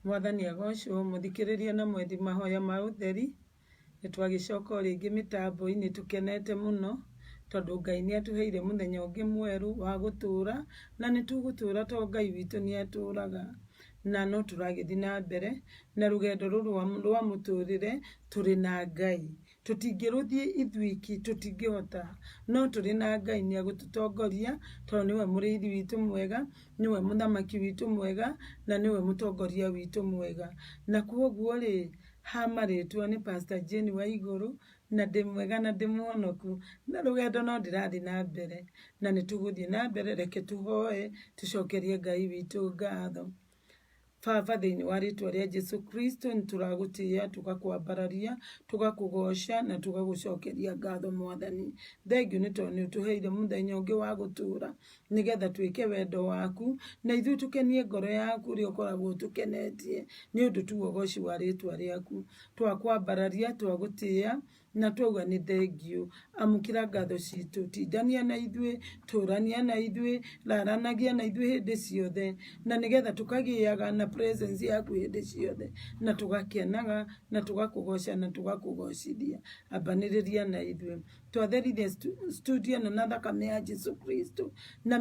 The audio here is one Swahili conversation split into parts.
Mwathani agocwo muthikiriria na mwendi mahoya ma utheri nitwagicoka ringi mitambo-ini tukenete muno tondu Ngai ni atuheire muthenya ungi mweru wa gutura na nitugutura to Ngai witu ni aturaga na no turagithi na mbere na rugendo ruru rwa muturire turi na Ngai tutingiruthie ithuiki tutingihota no turi na Ngai ni agututongoria tondu niwe muriithi witu mwega niwe muthamaki witu mwega na niwe mutongoria witu mwega na kwoguo ri hamaritwo ni Pastor Jane Waiguru na ndi mwega na ndi muhonoku na rugendo no ndirathi na mbere na nituguthie na mbere reke tuhoe tucokerie Ngai witu ngatho. Baba thiini wa ritwa ria Jesu Kristo nituragutia tugakwambararia tugakugosha na tugagucokeria ngatho Mwathani. Thengiu ni tondu utuheire muthenya ungi wa gutura nigetha twike wendo waku na ithuĩ tukenie ngoro yaku ria ukoragwo tukenetie ni undu tu ugoci wa ritwa riaku twakwambararia twagutia na twauga ni thengiu. Amukira ngatho citu tindania na ithuĩ turania na ithuĩ raranagia na ithuĩ hindi ciothe na nigetha tukagiaga na presence yaku hindi ciothe na tugakenaga na tugakugoca na tugakugocithia. Ambaniriria na ithuĩ twatherithia studio na thakame ya Jesu Kristo na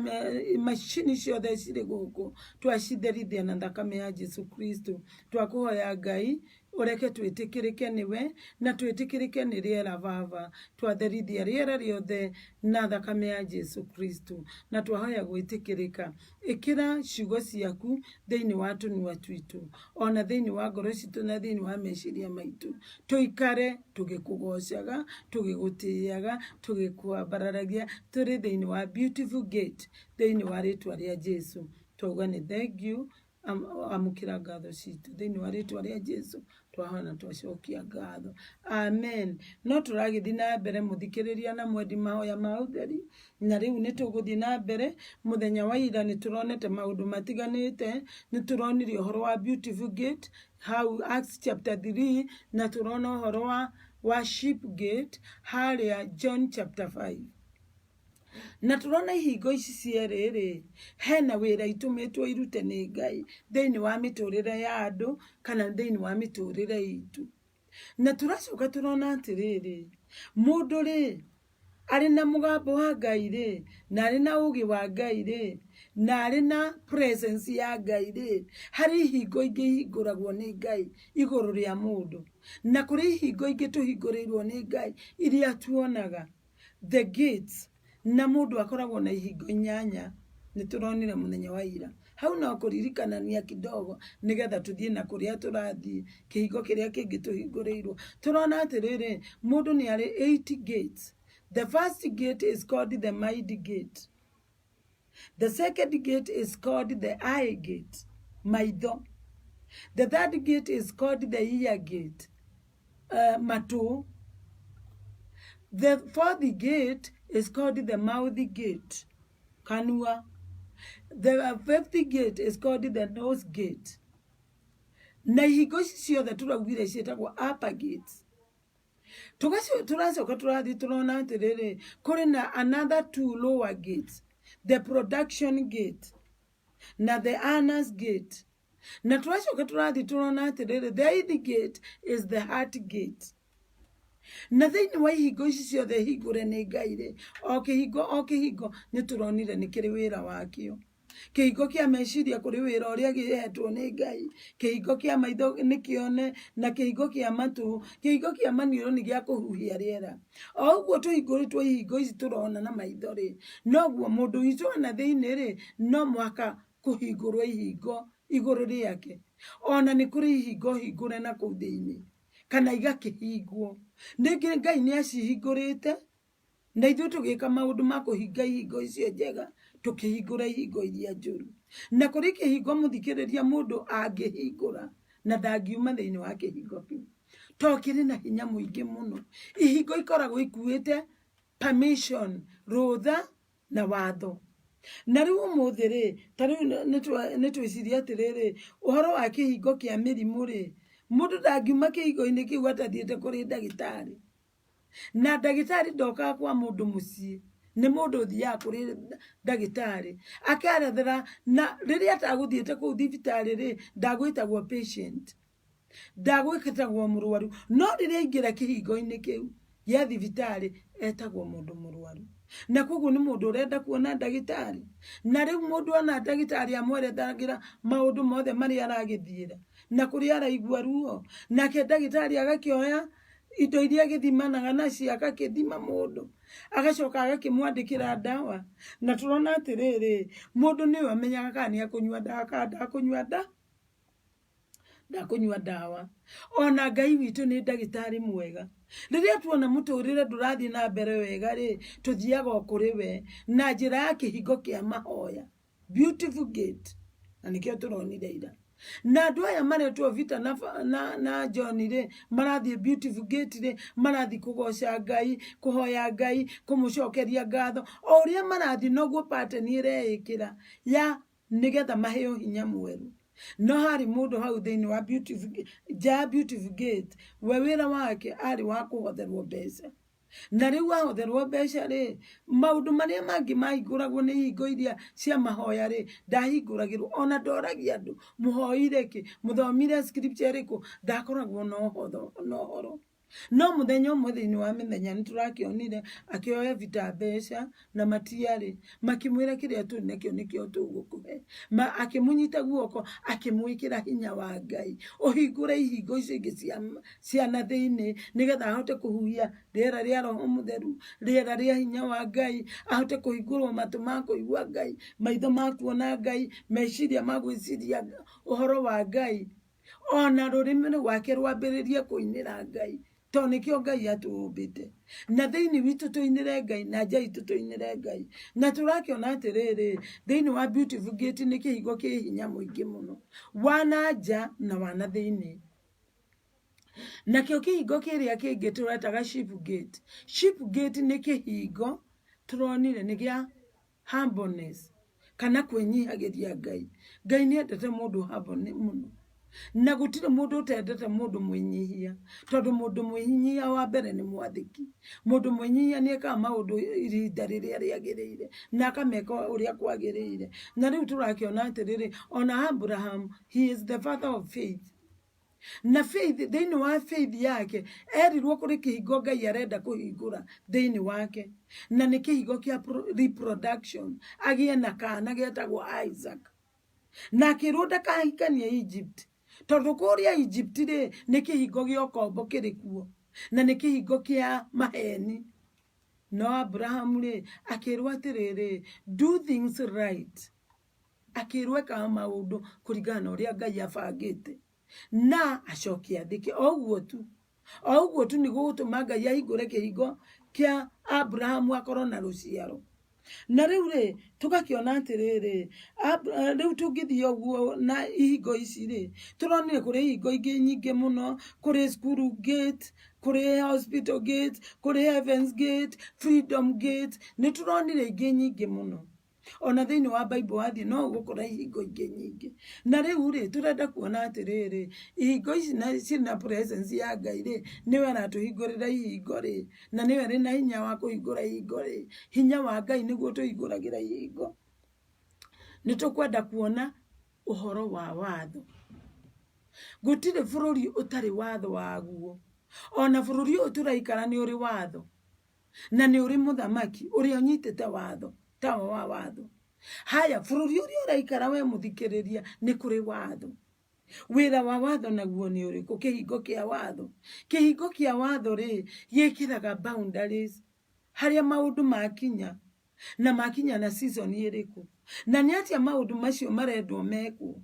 macini ciothe ciri guku twacitherithia na thakame ya Jesu Kristo. Twakuhoya Ngai ureke twitikirike niwe na twitikirike ni riera Baba twatherithia riera riothe na thakame ya Jesu Kristo na twahoya gwitikirika. Ikira ciugo ciaku thiini wa tunua twitu ona thiini wa ngoro citu na thiini wa meciria maitu tuikare tugikugocaga tugigutiaga tugikwambararagia turi thiini wa beautiful gate thiini wa ritwa ria Jesu. Twauga ni thengiu. Amukira ngatho citu thiini wa ritwa ria Jesu twahona twacokia ngatho. Amen. No turagithi na mbere muthikiriria na mwendi mahoya ma utheri na riu nituguthi na mbere. Muthenya wa ira nituronete maundu matiganite nituronire uhoro wa beautiful gate how Acts chapter 3 na turona uhoro wa worship gate haria John chapter 5 na turona ihingo ici cieriri hena wira itumitwo irute ni Ngai thiini wa miturire ya andu kana thiini wa miturire itu na turacoka turona atiriri mundu ri ari na mugambo wa Ngai ri na ari na ugi wa Ngai ri na ari na presence ya Ngai ri hari ihingo ingi ihinguragwo ni Ngai iguru ria mundu na kuri ihingo ingi tuhingurirwo ni Ngai iria tuonaga the gates na mundu akoragwo na ihingo 8 nituronire muthenya wa ira hau no kuririkanania kidogo nigetha tuthie na kuria turathie kihingo kiria kingi tuhinguriirwo. Turona atiriri mundu ni ari 8 gates. The first gate is called the mind gate. The second gate is called the eye gate, maitho. The third gate is called the ear gate, matu. The fourth gate is called the mouth gate, kanua. The fifth gate is called the nose gate. Na ihingo ici ciothe turaugire cietagwo upper gates. Turacoka turathi turona atiriri kuri na another 2 lower gates, the production gate na the anus gate. Na turacoka turathi turona atiriri the 8th gate is the heart gate. Na thiini wa ihingo ici ciothe hingure ni Ngai ri o kihingo ni turonire ni kiri wira wakio. Kihingo kia meciria kuri wira uria gihetwo ni Ngai. Kihingo kia maitho ni kione na kihingo kia matu, kihingo kia maniuro ni gia kuhuhia riera. O uguo tuhinguritwo ihingo ici turona na maitho ri noguo mundu witu na thiini ri no mwaka kuhingurwo ihingo iguru riake. Ona ni kuri ihingo hingure na kuu thiini kana igakihingwo ningi Ngai ni acihingurite na ithuĩ tugika maundu ma kuhinga ihingo icio njega tukihingura ihingo iria njuru. Na kuri kihingo muthikiriria mundu angihingura na ndangiuma thiini wa kihingo kiu to kiri na hinya muingi muno. Ihingo ikoragwo ikuite permission, rutha na watho. Na riu umuthi ri tariu nitwiciria atiriri uhoro wa kihingo kia mirimu ri mundu ndangiuma kihingo-ini kiu atathiete kuri ndagitari na ndagitari ndokaga kwa mundu mucii nĩ mũndũ ũthiaga kũrĩ ndagĩtarĩ akerethera, na rĩrĩa atagũthiĩte kũu thibitarĩ rĩ, ndagwĩtagwo patient, ndagwĩtagwo mũrwaru, no rĩrĩa aingĩra kĩhingo-inĩ kĩu gĩa thibitarĩ etagwo mũndũ mũrwaru. Na koguo nĩ mũndũ ũrenda kuona ndagĩtarĩ, na rĩu mũndũ ona ndagĩtarĩ amwerethagĩra maũndũ mothe marĩa aragĩthiĩra na kũrĩa araigua ruo, nake ndagĩtarĩ agakĩoya indo iria agĩthimanaga nacio agakĩthima mũndũ, agacoka agakĩmwandĩkĩra ndawa. Na tũrona atĩrĩrĩ, mũndũ nĩwe amenyaga kana nĩ akũnyua ndawa kana ndakũnyua ndawa. Ona Ngai witũ nĩ ndagĩtarĩ mwega. Rĩrĩa tuona mũtũrĩre ndũrathiĩ na mbere wega rĩ, tũthiaga kũrĩ we na njĩra ya kĩhingo kĩa mahoya, Beautiful Gate, na nĩkĩo tũronire ira. Na andũ aya maretwo Vita na John rĩ, marathiĩ Beautiful Gate rĩ, marathiĩ kũgoca Ngai, kũhoya Ngai, kũmũcokeria ngatho. O ũrĩa marathiĩ noguo pattern ĩreĩkĩra ya nĩgetha maheo hinya mwerũ. No harĩ mũndũ hau thĩinĩ wa Beautiful Gate, we wĩra wake arĩ wa kũhotherwo mbeca. Na rĩu wahotherwo mbeca rĩ, maũndũ marĩa mangĩ mahingũragwo nĩ hingo iria cia mahoya rĩ, ndahingũragĩrwo. Ona ndoragia andũ, mũhoire kĩ, mũthomire scripture ĩrĩkũ, ndakoragwo na ũhoro. No mũthenya ũmwe thĩinĩ wa mĩthenya nĩ tũrakĩonire akĩoya Vita mbeca na matiarĩ, makĩmwĩra kĩrĩa tũrĩ nakĩo nĩkĩo tũgũkũhe. Akĩmũnyita guoko, akĩmwĩkĩra hinya wa Ngai, ũhingũre ihingo icio ingĩ cia na thĩinĩ, nĩgetha ahote kũhuhia rĩera rĩa Roho Mũtheru, rĩera rĩa hinya wa Ngai, ahote kũhingũrwo matũ ma kũigua Ngai, maitho ma kuona Ngai, meciria ma gwĩciria ũhoro wa Ngai, ona rũrĩmĩ rwake rwambĩrĩrie kũinĩra Ngai, tondũ nĩkĩo Ngai atũũmbĩte. Na thĩinĩ witũ tũinĩre Ngai, na nja itũ tũinĩre Ngai. Na tũrakĩona atĩrĩrĩ, thĩinĩ wa Beautiful Gate nĩ kĩhingo kĩ hinya mũingĩ mũno, wana nja na wana thĩinĩ. Nakĩo kĩhingo kĩrĩa kĩngĩ tũretaga Sheep Gate. Sheep Gate nĩ kĩhingo tũronire nĩ gĩa humbleness, kana kwĩnyihagĩria Ngai. Ngai nĩ endete mũndũ humble mũno, na gũtirĩ mũndũ ũtendete mũndũ mwĩnyihia, tondũ mũndũ mwĩnyihia wa mbere nĩ mwathĩki. Mũndũ mwĩnyihia nĩ ekaga maũndũ ihinda rĩrĩa rĩagĩrĩire na akameka ũrĩa kwagĩrĩire. Na rĩu tũrakĩona atĩrĩrĩ, ona Abraham, he is the father of faith. Na faith, thĩinĩ wa faith yake erirwo kũrĩ kĩhingo Ngai arenda kũhingũra thĩinĩ wake, na nĩ kĩhingo kĩa reproduction, agĩe na kana getagwo Isaac. Na akĩrwo ndakahikanie Egypt, tondũ kũrĩa Egypt rĩ, nĩ kĩhingo gĩa ũkombo kĩrĩ kuo, na nĩ kĩhingo kĩa maheni. No Abraham rĩ, akĩrwo atĩrĩrĩ, do things right. Akĩrwo ekaga maũndũ kũringana na ũrĩa Ngai abangĩte, na acokia athĩke. O ũguo tu nĩguo gũtũma Ngai ahingũre kĩhingo kĩa Abraham akorwo na rũciaro. Na rĩu rĩ, tũgakĩona atĩrĩrĩ, rĩu tũngĩthiĩ ũguo na ihingo ici rĩ, tũronire kũrĩ ihingo ingĩ nyingĩ mũno, kũrĩ School Gate, kũrĩ Hospital Gate, kũrĩ Heaven's Gate, Freedom Gate, nĩ tũronire ingĩ nyingĩ mũno. Ona thĩinĩ wa Bible wathiĩ no ũgũkora ihingo ingĩ nyingĩ. Na rĩu rĩ, tũrenda kuona atĩrĩrĩ, ihingo ici ciĩna presence ya Ngai rĩ, nĩwe aratũhingũrĩra ihingo rĩ, na nĩwe arĩ na hinya wa kũhingũra ihingo rĩ. Hinya wa Ngai nĩguo tũhingũragĩra ihingo. Nĩ tũkwenda kuona ũhoro wa watho. Gũtirĩ bũrũri ũtarĩ watho waguo. Ona bũrũri ũyũ tũraikara nĩ ũrĩ watho, na nĩ ũrĩ mũthamaki ũrĩa ũnyitĩte watho, tawa wa watho. Haya, bũrũri ũrĩa ũraikara we mũthikĩrĩria nĩ kũrĩ watho. Wĩra wa watho naguo nĩ ũrĩkũ? Kĩhingo kĩa watho. Kĩhingo kĩa watho rĩ, gĩkĩraga boundaries harĩa maũndũ makinya, na makinya na season ĩrĩkũ, na nĩ atĩa maũndũ macio marendwo mekwo.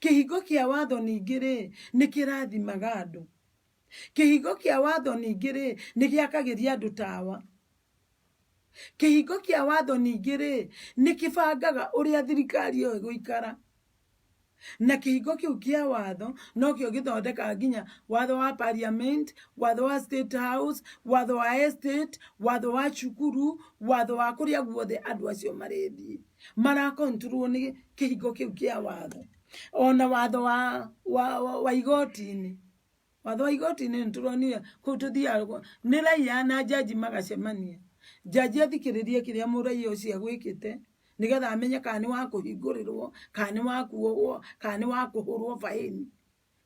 Kĩhingo kĩa watho ningĩ rĩ, nĩ kĩrathimaga andũ. Kĩhingo kĩa watho ningĩ rĩ, nĩ gĩakagĩria andũ tawa. Kĩhingo kĩa watho ningĩ rĩ, nĩ kĩbangaga ũrĩa thirikari ĩyo ĩgũikara. Na kĩhingo kĩu kĩa watho no kĩo gĩthondekaga nginya watho wa parliament, watho wa state house, watho wa estate, watho wa cukuru, watho wa kũrĩa guothe andũ acio marĩthiĩ, marakontrol nĩ kĩhingo kĩu kĩa watho. Ona watho wa igoti-inĩ, watho wa igoti-inĩ nĩ tũronire kũu tũthiaga nĩ raia na jaji magacemania. jaji athikiririe kiria murai ucio gwikite nigetha amenye kana ni wa kuhingurirwo kana ni wa kuogwo kana ni wa kuhurwo faini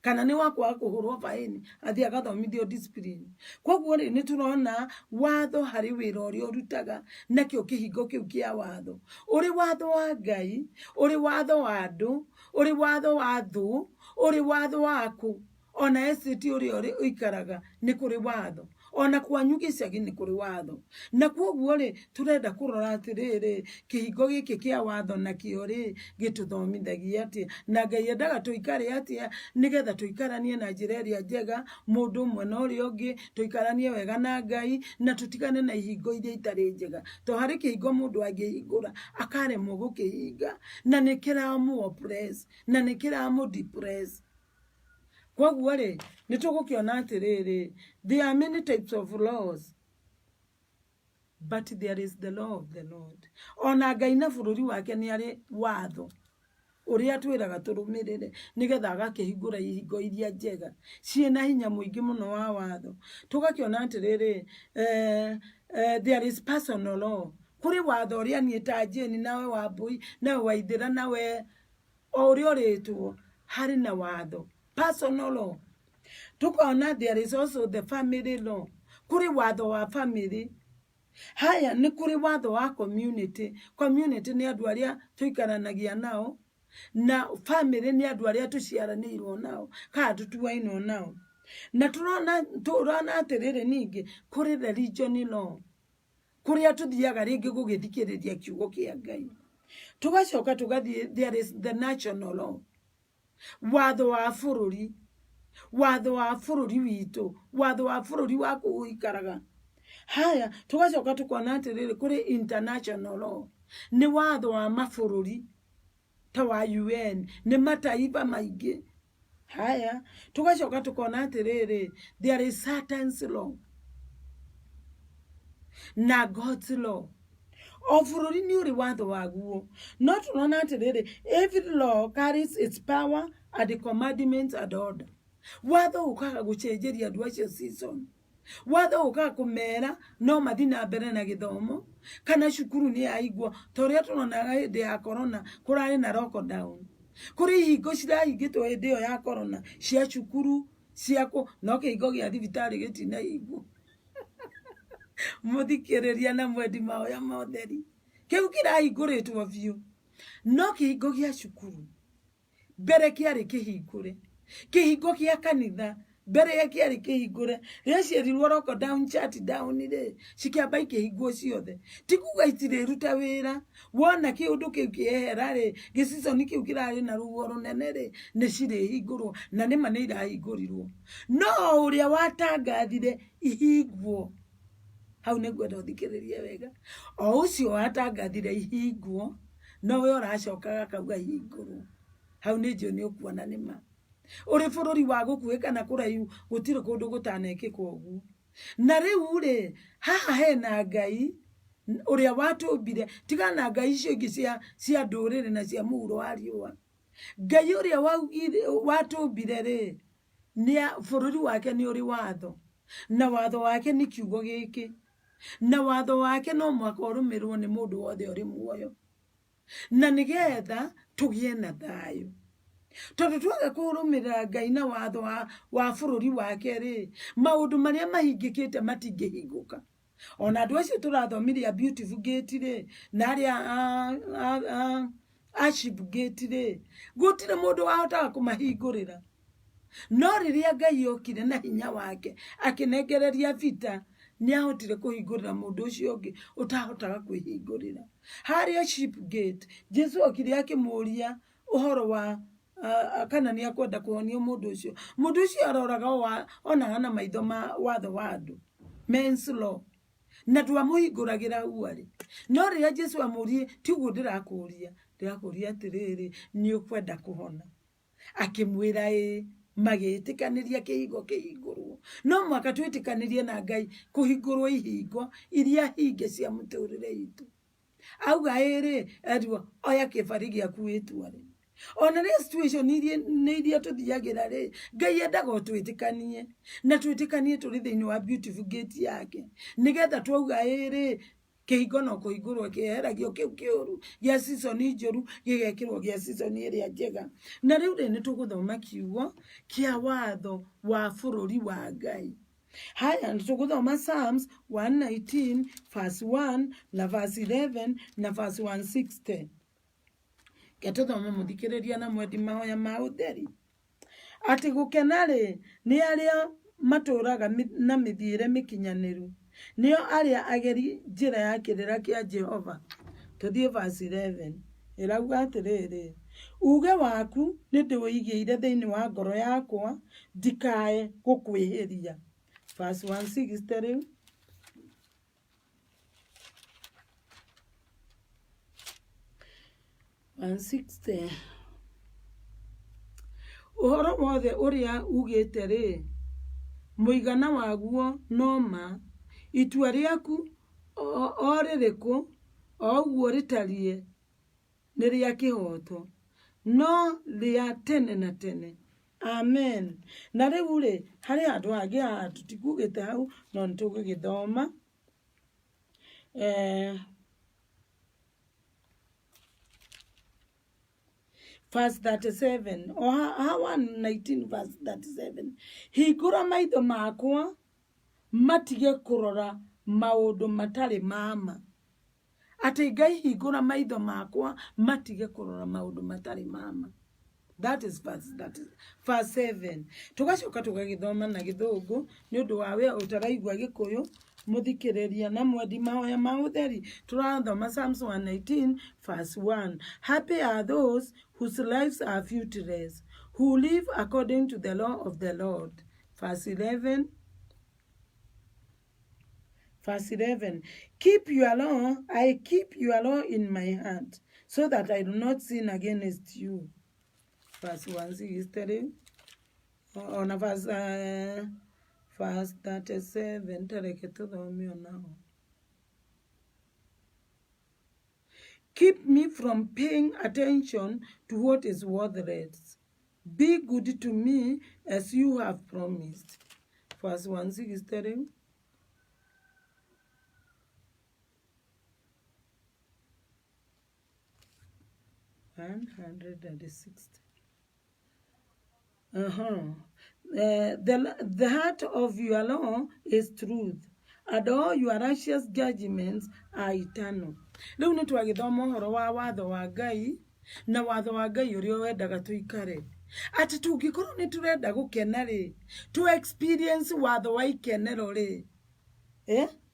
kana ni wa kwa kuhurwo faini athi agathomithio discipline. Koguo ri ni turona watho hari wira uria urutaga nakio kihingo kiu kia watho uri watho wa Ngai uri watho wa andu uri watho wa thu uri watho waku ona esiti uri uikaraga ni kuri watho ona kwanyu gicagi ni kuri watho na koguo ri turenda kurora atiriri kihingo giki kia watho nakio ri gituthomithagia atia na Ngai endaga tuikare atia nigetha tuikaranie na njira iria njega mundu umwe na uria ungi tuikaranie wega na Ngai na tutigane na ihingo iria itari njega to hari kihingo mundu angihingura akaremwo gukihinga na nikiramu oppress na nikiramu depress. Koguo ri nitugukiona atiriri there are many types of laws but there is the law of the Lord. Ona Ngai na bururi wake ni ari watho uria twiraga turumirire nigetha agakihingura ihingo iria njega ciena hinya muingi muno wa watho. Tugakiona atiriri there is personal law kuri watho uria ni ta Jane nawe Wambui nawe Waithira nawe uria uritwo hari na watho personal law. Tukaona there is also the family law kuri watho wa family. Haya ni kuri watho wa community. Community ni andu aria tuikaranagia nao na family ni andu aria tuciaranirwo nao kana tutuainwo nao. Na turona atiriri ningi kuri religion law kuri atuthiaga ringi gugithikiriria kiugo kia Ngai. Tugacoka tugathie there is the national law watho wa bururi witu watho wa bururi wa kuikaraga. Haya tugacoka tukona atiriri kuri international law ni watho wa mabururi ta wa UN ni mataifa maingi. Haya tugacoka tukona atiriri there is Satan's law na God's law. Bururi ni uri watho waguo no turona atiriri every law carries its power and commandments and order. Watho ukaga gucenjeria andu acio season watho ukaga kumera no mathi na mbere na githomo kana cukuru ni aigwa toria turonaga hindi ya corona kurari na lockdown kuri hingo cirahingitwo hindi yo ya corona cia cukuru ciako no kihingo gia thibitari gitina igwo muthikiriria na mwendi maoya motheri kiu kirahinguritwo biu no kihingo gia cukuru mbere kiari kihingure kihingo kia kanitha mbere ya kiari kihingure ria ciarirwo lockdown chat down ri cikiamba ikihingwo ciothe tikuga itiriruta wira wona kiundu kiu kiehera ri gisizoni kiu kirari na ruo runene ri ni cirihingurwo na nima ni irahingurirwo no uria watangathire ihingwo. Hau ni gwenda uthikiririe wega o ucio watangathire ihingwo no we uracokaga kauga ihingurwo. Hau ni ndio ni ukuona nima uri bururi wa gukuika na kuraihu gutire kundu gutanekika uguo. Na riu ri haha hena Ngai uria watumbire tigana Ngai icio ingi cia ndurire na cia muuro wa riua. Ngai uria watumbire ri ni bururi wake ni uri watho na watho wake ni kiugo giki na watho wake no mwaka urumirwo ni mundu wothe uri muoyo na nigetha tugie na thayo. Tondu twaga kurumirira Ngai na watho wa bururi wake ri maundu maria mahingikite matingihinguka. Ona andu acio turathomiria Beautiful Gate ri na aria Aship Gate ri gutire mundu wahotaga kumahingurira no riria Ngai okire na hinya wake akinengereria vita ni ahotire kuhingurira mundu ucio ungi utahotaga kwihingurira. Hari Aship Gate Jesu okire akimuria uhoro wa kana ni akwenda kuonio mundu ucio aroraga ona hana maitho ma watho wa andu men's law na twamuhinguragira uari no riria Jesu amurie tiguo ndirakuria atiriri ni ukwenda kuhona akimwira magitikaniria kihingo kihingurwo no mwaka twitikanirie na Ngai kuhingurwo ihingo iria hinge cia muturire itu auga edwa oya kibari giaku witware. Ona ria situation ni iria tuthiagira ri Ngai endaga twitikanie na twitikanie turi thiini wa Beautiful Gate yake nigetha twauga Kihingo no kuhingurwo kieheragio kiu kiuru gia season njoru gigekirwo gia season iria njega. Na riu ni tuguthoma kiugo kia watho wa bururi wa Ngai. Haya tuguthoma Psalms 119 verse 1 na verse 11 na verse 160. Gatuthoma muthikiriria na mwendi mahoya ma utheri. Ati gukena ri ni aria maturaga na mithiire mikinyaniru, nio aria ageri njira ya kirira kia Jehova. Tuthie verse 11. Irauga atiriri, uge waku ni ndiwigiire thiini wa ngoro yakwa, ndikae gukwihiria. Verse 160 riu. Uhoro wothe uria ugite ri, muigana waguo no ma, itua riaku o ririku o uguo ritarie ni ria kihoto, no ria tene na tene. Amen. Na riu ri hari andu angi haha tutikugite hau no nitugigithoma. Verse 37 or 119 verse 37. Hingura maitho makwa matige kurora maundu matari mama. Ati Ngai hingura maitho makwa matige kurora maundu matari mama. That is verse 7. Tugacoka tugagithoma na githungu ni undu wa we utaraigua gikuyu. Muthikiriria na mwendi mahoya ma utheri. Turathoma Psalms 119 verse 1. Happy are those whose lives are fruitless, who live according to the law of the Lord. Verse 11. Verse 11. Keep your law, I keep your law in my heart, so that I do not sin against you. Verse 160. On verse 37. Keep me from paying attention to what is worthless. Be good to me as you have promised. Verse 163. The heart of your law is truth, and all your righteous judgments are eternal. Riu ni twagithoma uhoro wa watho wa Ngai, na watho wa Ngai uria wendaga tuikare. Ati tungikorwo ni turenda gukena ri, to experience watho wa ikenero ri,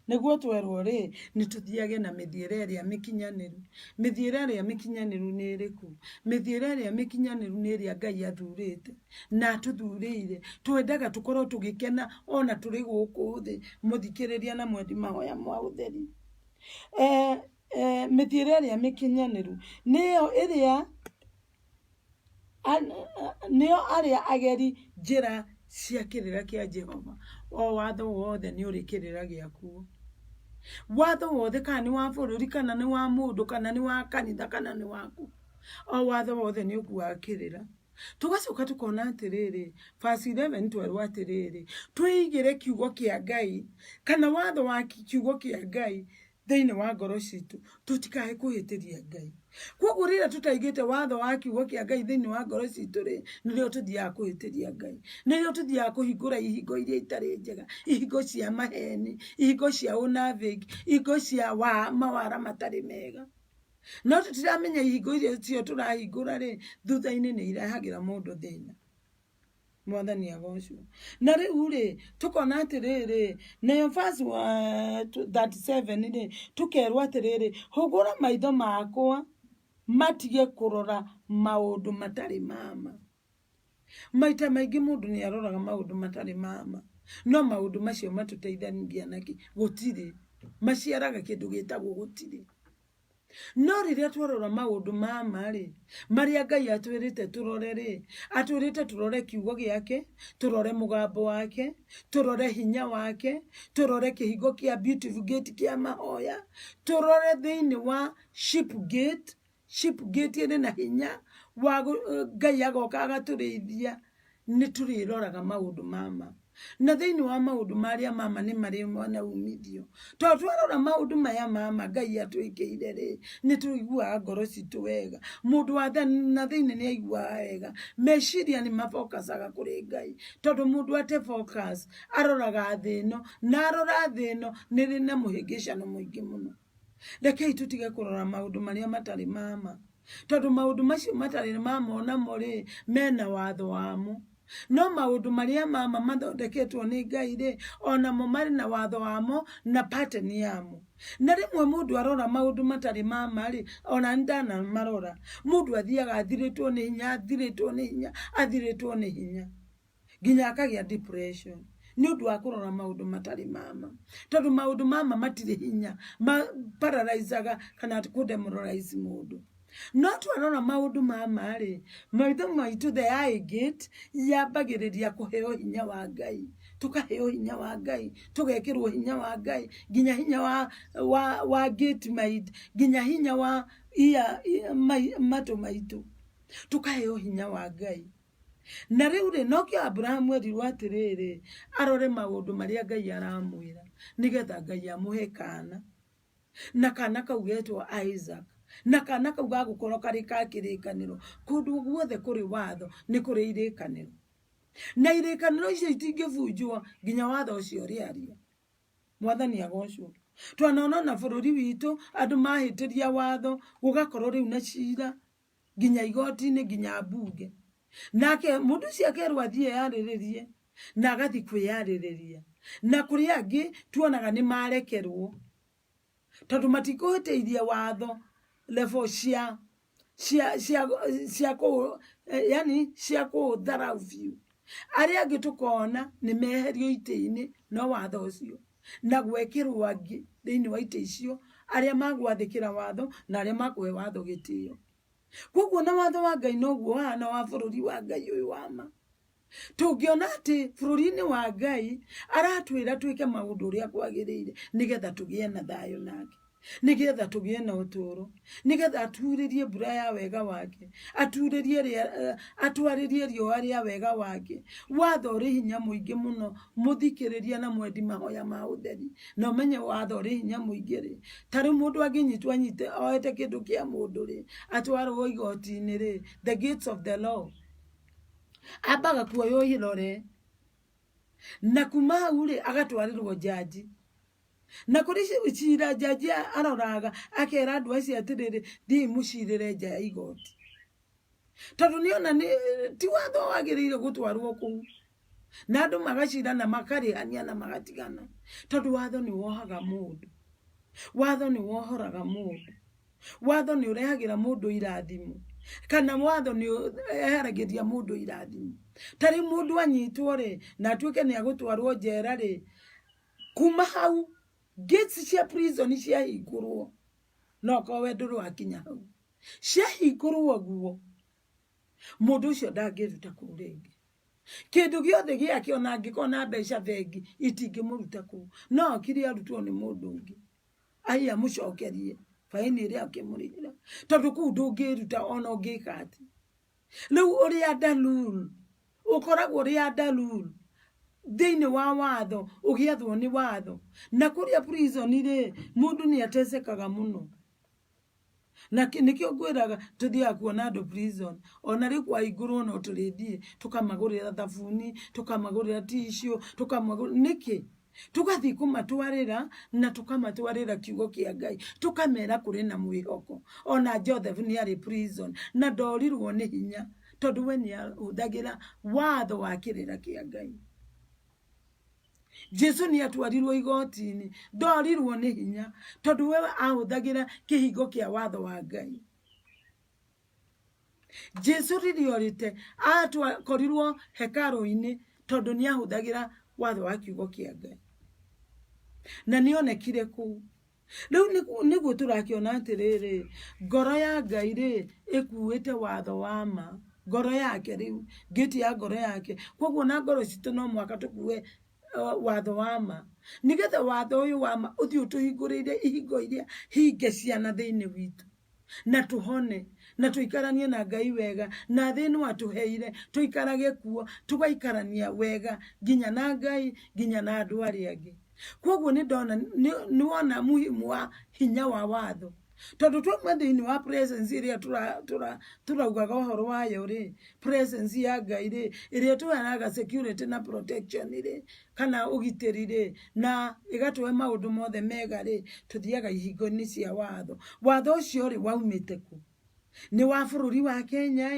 niguo twerwo ri ni tuthiage na mithiire iria mikinyaniru. Mithiire iria mikinyaniru ni iriku? Mithiire iria mikinyaniru ni iria Ngai athurite na atuthurire. Twendaga tukorwo tugikena ona turi guku thi. Muthikiriria na mwendi mahoya ma utheri. Mithiire iria mikinyaniru niyo iria niyo aria ageri njira cia kirira kia Jehova. O watho wothe ni uri kirira giakuo. Watho wothe kana ni wa bururi kana ni wa mundu kana ni wa kanitha kana ni waku, o watho wothe ni ukuwa kirira. Tugacoka tukona atiriri verse 11 twerwo atiriri twigire kiugo kia Ngai kana watho wa kiugo kia Ngai thiini wa ngoro citu, tutikae kuhitiria Ngai. Koguo rira tutaigite watho wa kiugo kia Ngai thiini wa ngoro citu ri, nirio tuthiaga kuhitiria Ngai, nirio tuthiaga kuhingura ihingo iria itari njega, ihingo cia maheni, ihingo cia unaviki, ihingo cia mawara matari mega. No tutiramenya ihingo iria cio turahingura ri, thutha-ini ni irahagira mundu thina. Mwathani agocwo. Na riu ri tukona atiriri nayo verse 37 ri tukerwa atiriri, hugura maitho makwa matige kurora maundu matari mama. Maita maingi mundu ni aroraga maundu matari mama, no maundu macio matuteithanagia naki? Gutiri. Maciaraga kindu gitagwo gutiri. No riria twarora maundu mama ri, maria Ngai atwirite turore ri, atwirite turore kiugo giake, turore mugambo wake, turore hinya wake, turore kihingo kia beautiful gate kia mahoya, turore thiini wa sheep gate. Sheep gate iri na hinya wa Ngai agoka agaturithia. Ni turiroraga maundu mama. na thiini wa maundu maria mama ni mari mwana umithio to twarora maundu maya mama Ngai atwikiire ri ni tuigua ngoro citu wega mundu wa na thiini ni aigua wega meciria ni mafocusaga kuri Ngai tondu mundu ate focus aroraga thino na arora thino ni rina muhingicano muingi muno rekei tutige kurora maundu maria matari mama tondu maundu macio matari mama ona mori mena watho wamo no maundu maria mama mathondeketwo ni Ngai ri ona mo mari na watho wamo na pattern yamo na rimwe mundu arora maundu matari mama ri ona ndana marora mundu athiaga athiritwo ni hinya ginya akagia depression ni undu wa kurora maundu matari mama tondu maundu mama matire hinya ma paralyzaga kana kudemoralize mundu not arora maundu mama ri maitho maitu the eye gate yambagiriria kuheo hinya wa Ngai tukaheo hinya wa Ngai tugekirwo hinya wa Ngai ginya hinya wa gate maid ginya hinya wa mato maitu tukaheo hinya wa Ngai na riu ri nokio Abrahamu erirwo atiriri arore maundu maria Ngai aramwira nigetha Ngai amuhe kana na kana kaugetwo Isaac na kana kau gagukorwo kari ka kirikaniro kundu guothe kuri watho ni kuri irikaniro na irikaniro icio itingibunjwo ginya watho ucio riaria mwathani agocwo twanona na bururi witu andu mahitiria watho gugakorwo riu na cira ginya igoti-ini ginya bunge nake mundu cia kerwa athie yariririe na agathi kwiyaririria na kuri angi tuonaga ni marekerwo tondu matikuhitiirie watho level cia ko dharau view aria angi tukona ni meherio ite-ini no watho ucio na gwekirwo angi thiini wa ite icio aria magwathikira watho na aria makuhe watho gitio koguo na watho wa Ngai noguo hana wa bururi wa Ngai uyu wama tungiona ati bururi-ini wa Ngai aratwira twike maundu uria kwagirire nigetha tugie na thayo nake nigetha tugie na uturo nigetha aturirie mbura ya wega wake atwaririe riũa ria wega wake watho uri hinya muingi muno muthikiriria na mwendi mahoya ma utheri no menye watho uri hinya muingi ri tari mundu anginyitwa nyite oete kindu kia mundu ri atwarwo igoti-ini ri the gates of the law abaga kuoyo irore na kuma hau ri agatwarirwo jaji na kuri cira jaji aroraga akera andu acio atiriri thii mucirire nja ya igoti tondu niona ni ti watho wagiriire gutwarwo kuu na andu magacira na makarihania na magatigana tondu watho ni wohaga mundu watho ni wohoraga mundu watho ni urehagira mundu irathimo kana watho ni eheragiria mundu irathimo tari mundu anyitwo ri na atuike ni agutwarwo njera ri kuma hau gates cia prison cia hingurwo no ko wenduru akinya hau cia hingurwo guo mundu ucio ndangiruta ku ringi kindu giothe giake ona angikona mbeca bengi itingimuruta ku no kiri arutwo ni mundu ungi ai amucokerie faini iria akimurira tondu ku ndungiruta ona ungikati riu uri andalul ukoragwo uri andalul thiini wa watho ugiathwo ni watho na kuria prison ri mundu ni atesekaga muno na nikio gwiraga tuthia kuona andu prison ona ri kwa iguru no turithie tukamagurira thabuni tukamagurira tissue tukamagurira niki tugathi kumatwarira na tukamatwarira kiugo kia Ngai tukamera kuri na mwihoko ona Joseph ni ari prison na ndorirwo ni hinya tondu we ni uthagira watho wa kirira kia Ngai Jesu ni atwarirwo igoti-ini ndorirwo ni hinya tondu we ahuthagira kihingo kia watho wa Ngai Jesu ririorite atwakorirwo hekaru-ini tondu ni ahuthagira watho wa kiugo kia Ngai na nionekire ku riu niguo turakiona atiriri ngoro ya Ngai ri ikuite watho wa ma ngoro yake riu geti ya ngoro yake koguo na ngoro citu no mwaka tukue watho wa ma nigetha watho uyu wa ma uthio tuhingurire ihingo iria hinge ciana thiini witu na tuhone na tuikaranie na Ngai wega na thĩ no atuheire tuikarage kuo tugaikarania wega ginya na Ngai ginya na andu arĩa angĩ. Koguo ni ndona ni wona muhimu wa hinya wa watho tondu twauma thĩinĩ wa presence iria turaugaga ũhoro wayo ri presence ya Ngai ri iria tuhanaga security na protection ri kana ũgitĩri ri na igatuhe maũndũ mothe mega ri tuthiaga ihingo-inĩ cia watho. Watho ũcio ri waumĩte ku? Ni wa bũrũri wa Kenya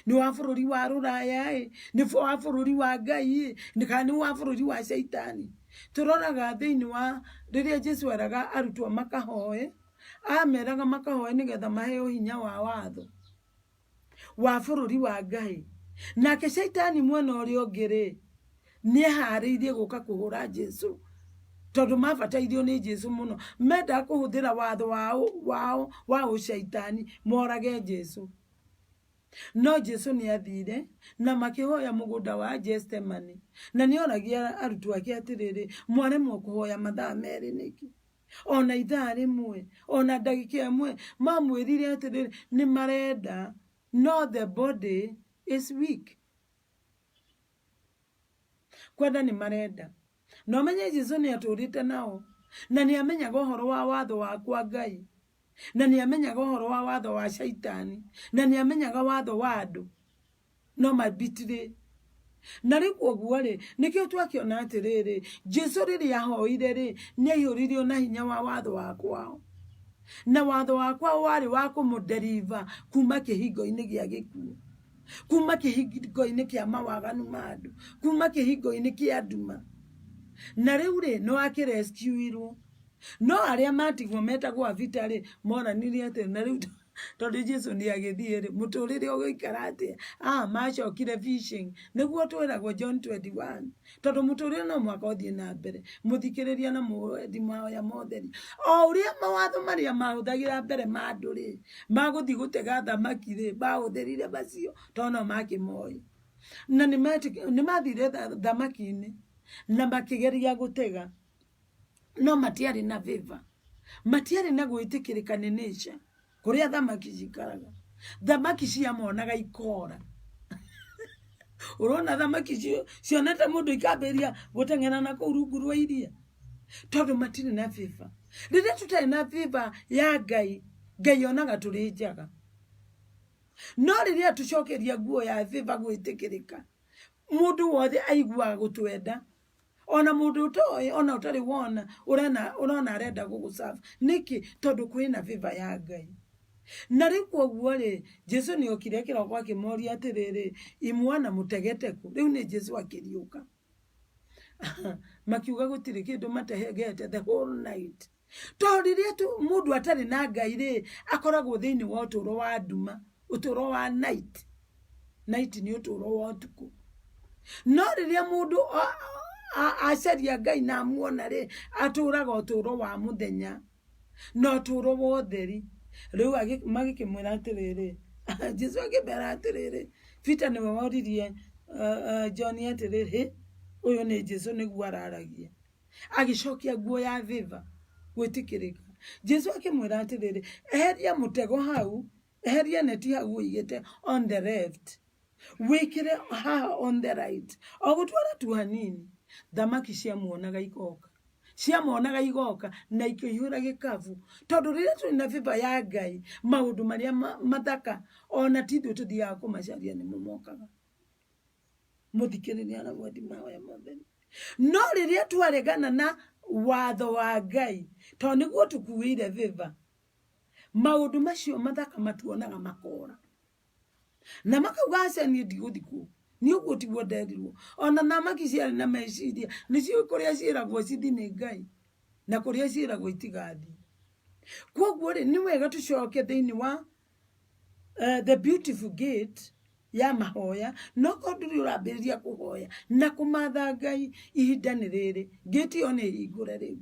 ni wa bũrũri wa Rũraya ni wa bũrũri wa Ngai ni kana ni wa bũrũri wa Shaitani? Turoraga thĩinĩ wa rĩrĩa Jesu eraga arutwo makahoe ameraga makahoe nigetha maheo hinya wa watho wa bũrũri wa Ngai. Nake Shaitani mwena ũrĩa ũngĩ rĩ nĩ eharĩirie gũka kũhũra Jesu tondu mabatairio ni Jesu muno, menda kuhuthira watho wao wa ũshaitani morage Jesu. No Jesu ni athire na makihoya mugunda wa Gethsemane na ni oragia arutwo ake atiriri mwaremwo kuhoya mathaa merĩ niki ona ithaa rĩmwe ona ndagĩka ĩmwe mamwĩrire atiriri ni marenda no the body is weak. Kwenda ni marenda no menye Jesu ni atũrĩte nao na ni amenyaga ũhoro wa watho wa kwa Ngai na ni amenyaga ũhoro wa watho wa Shaitani na ni amenyaga watho wa andũ no mabitire. Na rĩu ũguo rĩ nikĩo twakiona atĩrĩrĩ Jesu rĩrĩa ahoire rĩ nĩ aihũririo na hinya wa watho wa kwao na watho wa kwao warĩ wa kũmũderiva kuma kĩhingo-inĩ gĩa gĩkuũ, kuma kĩhingo-inĩ kĩa mawaganu ma andũ, kuma kĩhingo-inĩ kĩa nduma. Na rĩu rĩ no akĩrescuirwo no arĩa matigwo metagwo avita rĩ moranirie atĩ na rĩu tondu Jesu ni agĩthiĩ rĩ mũtũrĩre ũgĩikara atĩa? Macokire fishing nĩguo twĩragwo John 21 tondu mũtũrĩre no mwaka ũthiĩ na mbere. Mũthikĩrĩria na mũwendi mahoya motheri o ũrĩa mawatho marĩa mahũthagĩra mbere ma andũ rĩ magũthiĩ gũtega thamaki rĩ bahũthĩrire macio tono makĩmoĩ na nĩ mathire thamaki-inĩ na makĩgeria gũtega no matiarĩ na favor, matiarĩ na gwĩtĩkĩrĩka nĩ nature kuria thamaki cikaraga. Thamaki ciamonaga ikora urona thamaki cionete mũndũ ikambĩria gũteng'era na kũu rungu rwa iria tondu matirĩ na favor. Rĩrĩa tutarĩ na favor ya Ngai, Ngai onaga tũrĩ njaga. No rĩrĩa tucokeria nguo ya favor gwĩtĩkĩrĩka mũndũ wothe aiguaga gũtwenda ona mũndũ ũtoĩ ona ũtarĩ wona ũrona arenda gũgũcaba nĩkĩ tondu kwĩna favor ya Ngai. Na rĩu koguo rĩ Jesu nĩ okire kĩroko akĩmoria atĩrĩrĩ imwana mũtegete ku? Rĩu nĩ Jesu akĩriũka makiuga gũtirĩ kĩndũ matehegete the whole night. Tondu rĩrĩa mũndũ atarĩ na Ngai rĩ akoragwo thĩinĩ wa ũtũro wa nduma, ũtũro wa night. Night nĩ ũtũro wa ũtukũ. No rĩrĩa mũndũ acaria Ngai na amuona rĩ atũraga ũtũro wa mũthenya na ũtũro wa ũtheri. Rĩu magĩkĩmwĩra atĩrĩrĩ Jesu akĩmera atĩrĩrĩ Peter nĩwe woririe John atĩrĩrĩ ũyũ nĩ Jesu nĩguo araragia, agĩcokia nguo ya favor gwĩtĩkĩrĩka. Jesu akĩmwĩra atĩrĩrĩ eheria mũtego hau, eheria neti hau ũigĩte on the left, wĩkĩre haha on the right. O gũtwara tu hanini thamaki ciamuonaga igoka, ciamonaga igoka na ikĩihũra gĩkabu tondu rĩrĩa tũrĩ na favor ya Ngai maũndũ marĩa mathaka ona tithuĩ tũthiaga kũmacaria nĩmo mokaga. Mũthikĩrĩria na mwendi mahoya motheri. No rĩrĩa twaregana na watho wa Ngai tondu nĩguo tũkuĩire favor maũndũ macio mathaka matuonaga makora na makauga aca niĩ ndigũthiĩ kũu ni ũguo tiguo nderirwo. Ona thamaki ciarĩ na meciria nĩcio kũrĩa ciĩragwo cithi nĩ Ngai na kũrĩa ciĩragwo itigathiĩ. Koguo rĩ nĩ wega tũcoke thĩinĩ wa the beautiful gate ya mahoya no kondũ ũrambĩrĩria kũhoya na kũmatha Ngai ihinda nĩ rĩrĩ gate ĩyo nĩ hingũre rĩu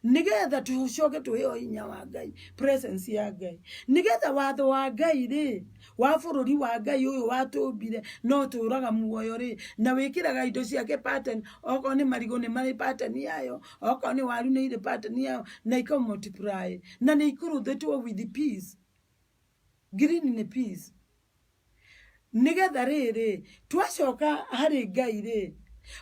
nigetha tucoke tuheo hinya wa Ngai, presence ya Ngai, nigetha watho wa Ngai rĩ wa bũrũri wa Ngai ũyũ watũmbire no tũraga muoyo rĩ na wĩkĩraga indo ciake pattern. Okorwo nĩ marigũ nĩ marĩ pattern yayo, okorwo nĩ waru nĩ irĩ pattern yayo na ika multiply na nĩ ikũrũthĩtwo with peace. green ni peace nigetha riri twacoka hari Ngai ri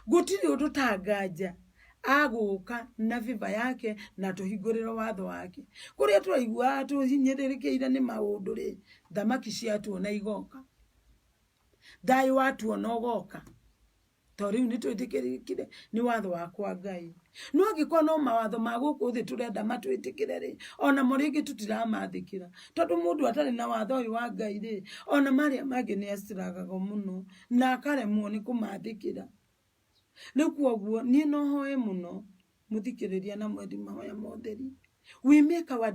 gutiri undu tangaja aguka na viva yake na tuhingurira watho wake kuria turaigua tuhinyiririkiire ni maundu ri thamaki ciatu na igoka thayu watu no goka tori ni twitikirikire ni watho wakwa Ngai no angikwa no mawatho maguku thi turenda matwitikire ri ona moringi tutiramathikira tondu mundu atari na watho uyu wa Ngai ri ona maria mangi ni asiragaga muno na akaremwo ni kumathikira ni kuoguo ni no hoe muno muthikiriria na mwendi mahoya motheri we make our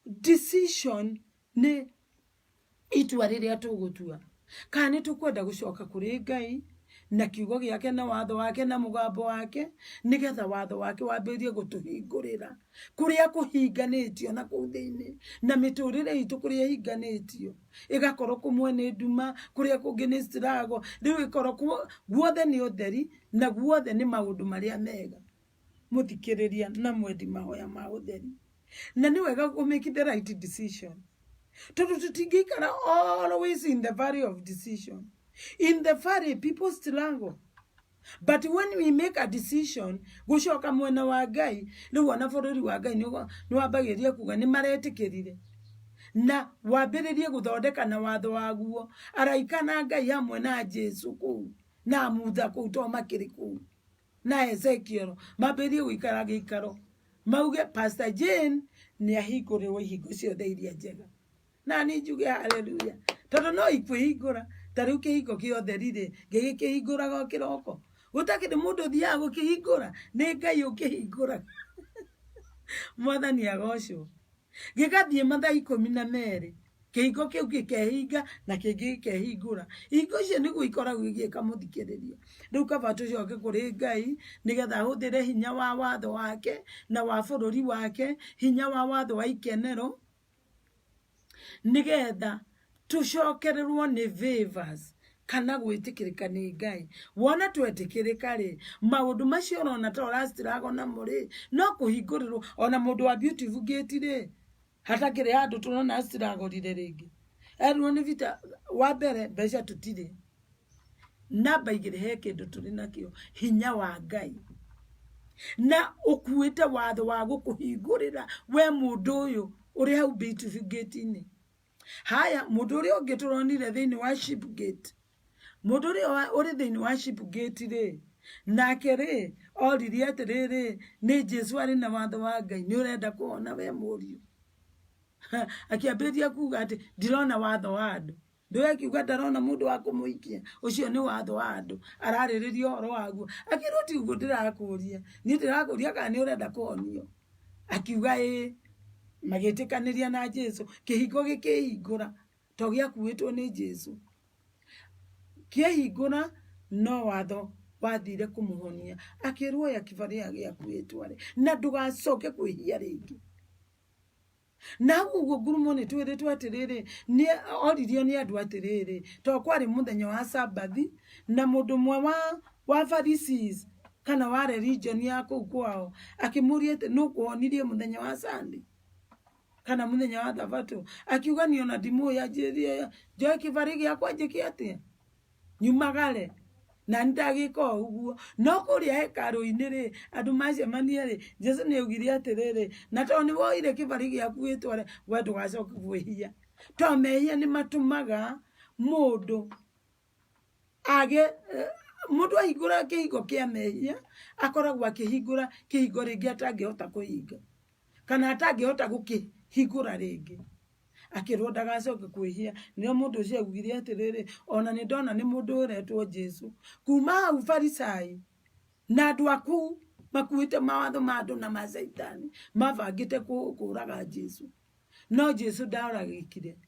decision ni itua riria tugutua kana tukwenda gucoka kuri Ngai na kiugo giake na watho wake na mugambo wake nigetha watho wake wambirie gutuhingurira kuria kuhinganitio na kuthini na miturire itu kuria hinganitio igakorwo kumwe ni nduma kuria kungi ni struggle riu ikorwo guothe ni utheri na guothe ni maundu maria mega muthikiriria na mwendi mahoya ma utheri na ni wega ku make the right decision tondu tutingikara always in the valley of decision. In the valley, people struggle. But when we make a decision, gushoka mwena wa Ngai, riu wana bururi wa Ngai ni wabagiria kuga ni maretikirire. Na wambiririe guthondeka na watho waguo, araika na Ngai hamwe na Jesu kuu, na mutha kuu to makiri kuu. Na Ezekiel, mambirie guikara giikaro. Mauge Pastor Jane ni ahingũrĩrwo ihingo ciothe iria njega. Na ni njuge hallelujah. Tondu no ikwihingũra. Tariu kihingo kiothe rire gigikihingũraga kiroko gutakiri mundu thia gukihingũra ni Ngai ukihingũra mwathani agocwo gigathie mathaa 12 kihingo kiu gikehinga na kingi gikehingũra ihingo icio niguo ikoragwo igiika muthikiriria riu kaba tucoke kuri Ngai nigetha huthire hinya wa watho wake na wa bururi wake hinya wa watho wa ikenero nigetha tucokererwo ni favors kana gwitikirika ni Ngai wona twetikirika ri maundu macio rona to rastirago na muri no kuhingurirwo ona mundu wa beautiful gate ri hatakire andu turona astirago rire ringi erwo ni vita wa mbere mbeca tutire namba igire he kindu turi nakio hinya wa Ngai na ukuite watho wa gukuhingurira we mundu uyu uri hau beautiful gate ni haya mundu uri ungi turonire thiini wa Ship Gate mundu uri thiini wa Ship Gate ri nake ri oriri atiriri ni Jesu ari na watho wa Ngai ni urenda kuona we muriu akiambiria kuga ati ndirona watho wa andu ndoya kiuga ndarona mundu wa kumuikia ucio ni watho wa andu araririria horo waguo akiruti ugo ndirakuria ni ndirakuria kana ni urenda kuonio akiuga magitikaniria na Jesu kihingo gikihingura to giakuitwo ni Jesu kihingura no watho wathire kumuhonia akirwo ya kivaria giakuitwo ri na ndugacoke kwihia ringi na ugo gurumo ni twiritwo atiriri ni oririo ni andu atiriri to kwari muthenya wa Sabathi na mundu mwe wa Pharisees kana wa religion yako kwao akimuria ati nukuhonirie muthenya wa Sunday kana muthenya wa Thabato akiuga ni ona ndimu ya jeria joe kivari giakwa njikia atia nyumagare na ndagika uguo no kuria hekaru-ini ri andu macemania ri Jesu ni ugire atiriri na to ni woire kivari giaku itware we ndugacoke kwihia to mehia ni matumaga mundu age mundu ahingura kihingo kia mehia akoragwo akihingura kihingo ringi atangihota kuhinga kana atangihota gukihingura ringi akirwo ndagacoke kwihia nio mundu ucio ugire atiriri ona ni ndona ni mundu uretwo Jesu kuma hau Farisai na andu aku makuite mawatho ma andu na masaitani mavangite kuraga Jesu no Jesu ndaragikire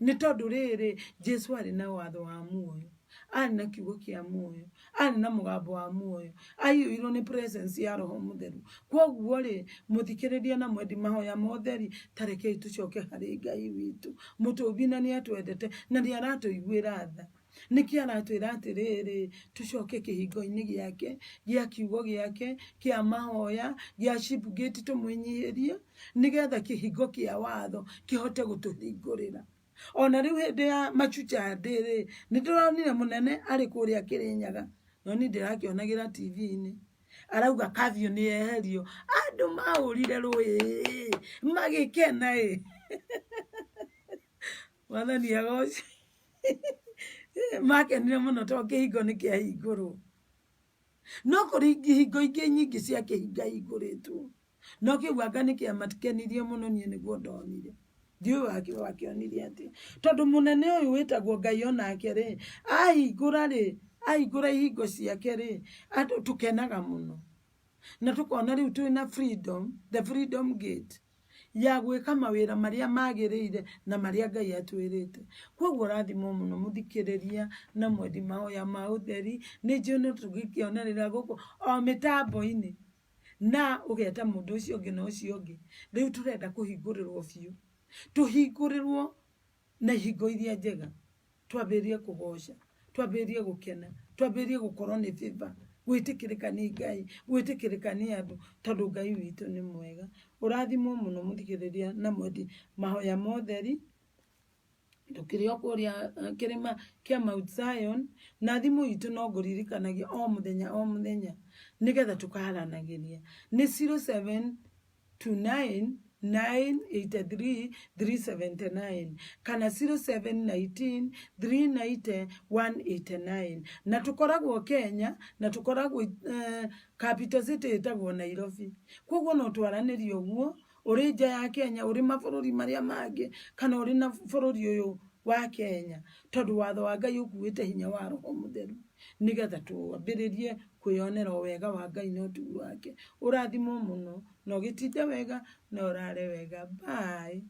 ni tondu riri Jesu ari na watho wa muoyo ari na kiugo kia muoyo ari na mugambo wa muoyo aiyuirwo ni presence ya Roho Mutheru koguo ri muthikiriria na mwendi mahoya motheri tarekei tucoke hari Ngai witu mutubina ni atwendete na ni aratuiguira tha niki aratwira atiriri tucoke kihingo-ini giake gia kiugo giake kia mahoya gia Shipgate tumwinyihirie nigetha kihingo kia watho kihote gutuhingurira. Ona riu hindi ya Machujadi nituronire munene ari kuria Kirinyaga no ni ndirakionagira TV-ini arauga kavio ni eherio andu maurire rui magikena wathani agoci makenire muno to kihingo ni kiahingurwo no kuri kihingo ingi nyingi cia kihinga hinguritwo no kiu anga ni kiamatikenirie muno nie niguo ndonire ndiu wakionirie ati tondu munene uyu witagwo Ngai onake ri ahingura ihingo ciake ri tukenaga muno na tukona riu twina freedom, the freedom gate ya gwika mawira maria magirire na maria Ngai atwirite. Koguo rathimo muno muthikiriria na mwendi mahoya ma utheri ni njone tugikionerera guku o mitambo-ini na ugeta mundu ucio ungi na ucio ungi riu turenda kuhingurirwo biu tuhingurirwo na ihingo iria njega twambirie kugoca twambirie gukena twambirie gukorwo ni favor gwitikirika ni Ngai gwitikirika ni andu tondu Ngai witu ni mwega. Urathimo muno muthikiriria na mwendi mahoya ma utheri tukirio kuria kirima kia Mount Zion na thimu itu no nguririkanagia o muthenya nigetha tukaharanagiria ni 0729 983 379 kana 0719 390 189 na tukoragwo Kenya na tukoragwo capital city itagwo Nairobi. Koguo no twaranirio guo uri nja ya Kenya uri mabururi maria mangi kana uri na bururi uyu wa Kenya tondu watho wa Ngai ukuite hinya wa Roho Mutheru nigetha tuambiririe kwionera wega wa Ngai no tu wake. Urathimo muno no gitinde wega no rare wega. Bye.